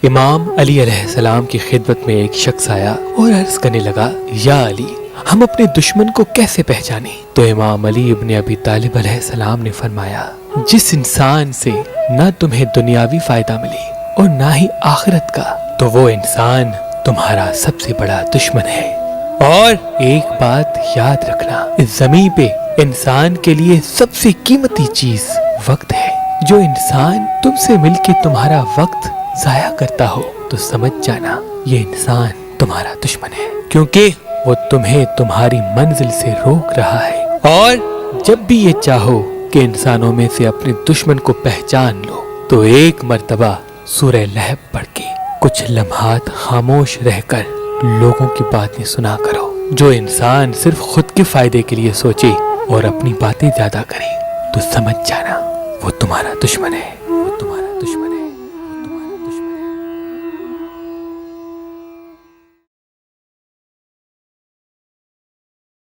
امام علی علیہ السلام کی خدمت میں ایک شخص آیا اور عرض کرنے لگا، یا علی، ہم اپنے دشمن کو کیسے پہچانیں؟ تو امام علی ابن ابی طالب علیہ السلام نے فرمایا، جس انسان سے نہ تمہیں دنیاوی فائدہ ملی اور نہ ہی آخرت کا، تو وہ انسان تمہارا سب سے بڑا دشمن ہے۔ اور ایک بات یاد رکھنا، اس زمین پہ انسان کے لیے سب سے قیمتی چیز وقت ہے۔ جو انسان تم سے مل کے تمہارا وقت ضائع کرتا ہو تو سمجھ جانا یہ انسان تمہارا دشمن ہے، کیونکہ وہ تمہیں تمہاری منزل سے روک رہا ہے۔ اور جب بھی یہ چاہو کہ انسانوں میں سے اپنے دشمن کو پہچان لو تو ایک مرتبہ سورہ لہب پڑھ کے کچھ لمحات خاموش رہ کر لوگوں کی باتیں سنا کرو۔ جو انسان صرف خود کے فائدے کے لیے سوچے اور اپنی باتیں زیادہ کرے تو سمجھ جانا وہ تمہارا دشمن ہے۔